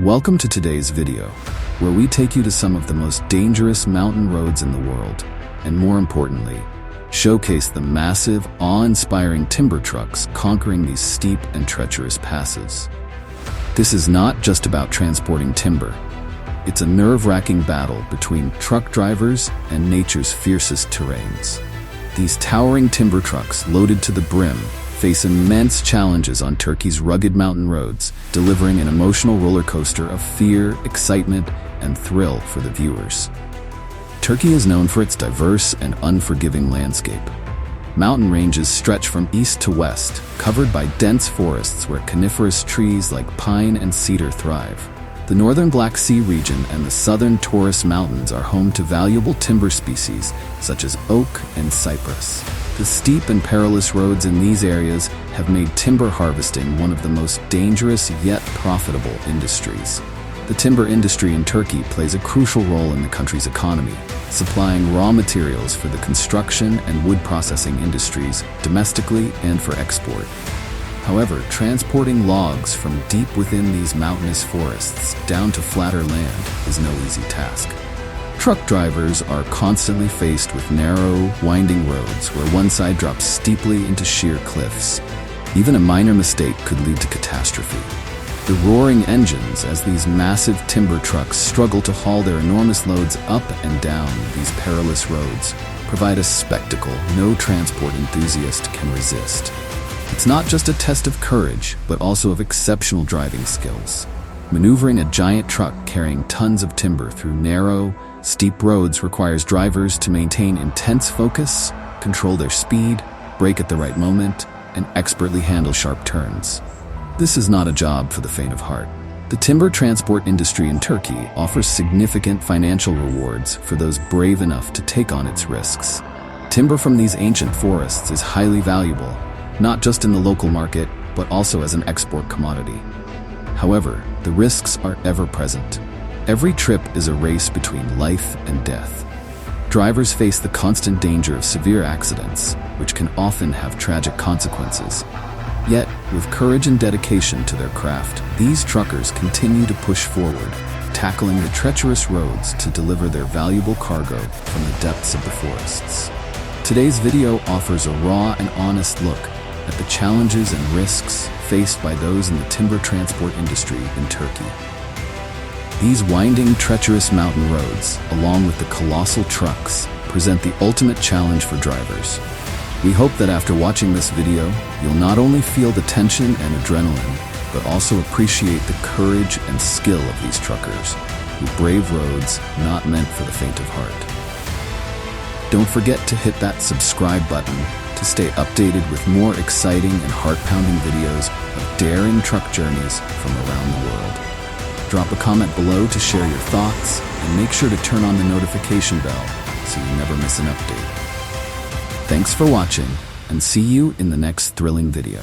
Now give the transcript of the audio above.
Welcome to today's video, where we take you to some of the most dangerous mountain roads in the world, and more importantly, showcase the massive, awe-inspiring timber trucks conquering these steep and treacherous passes. This is not just about transporting timber. It's a nerve-wracking battle between truck drivers and nature's fiercest terrains. These towering timber trucks, loaded to the brim, face immense challenges on Turkey's rugged mountain roads, delivering an emotional roller coaster of fear, excitement, and thrill for the viewers. Turkey is known for its diverse and unforgiving landscape. Mountain ranges stretch from east to west, covered by dense forests where coniferous trees like pine and cedar thrive. The northern Black Sea region and the southern Taurus Mountains are home to valuable timber species such as oak and cypress. The steep and perilous roads in these areas have made timber harvesting one of the most dangerous yet profitable industries. The timber industry in Turkey plays a crucial role in the country's economy, supplying raw materials for the construction and wood processing industries domestically and for export. However, transporting logs from deep within these mountainous forests down to flatter land is no easy task. Truck drivers are constantly faced with narrow, winding roads where one side drops steeply into sheer cliffs. Even a minor mistake could lead to catastrophe. The roaring engines as these massive timber trucks struggle to haul their enormous loads up and down these perilous roads provide a spectacle no transport enthusiast can resist. It's not just a test of courage, but also of exceptional driving skills. Maneuvering a giant truck carrying tons of timber through narrow, steep roads requires drivers to maintain intense focus, control their speed, brake at the right moment, and expertly handle sharp turns. This is not a job for the faint of heart. The timber transport industry in Turkey offers significant financial rewards for those brave enough to take on its risks. Timber from these ancient forests is highly valuable, not just in the local market, but also as an export commodity. However, the risks are ever present. Every trip is a race between life and death. Drivers face the constant danger of severe accidents, which can often have tragic consequences. Yet, with courage and dedication to their craft, these truckers continue to push forward, tackling the treacherous roads to deliver their valuable cargo from the depths of the forests. Today's video offers a raw and honest look at the challenges and risks faced by those in the timber transport industry in Turkey. These winding, treacherous mountain roads, along with the colossal trucks, present the ultimate challenge for drivers. We hope that after watching this video, you'll not only feel the tension and adrenaline, but also appreciate the courage and skill of these truckers, who brave roads not meant for the faint of heart. Don't forget to hit that subscribe button to stay updated with more exciting and heart-pounding videos of daring truck journeys from around the world. Drop a comment below to share your thoughts, and make sure to turn on the notification bell so you never miss an update. Thanks for watching, and see you in the next thrilling video.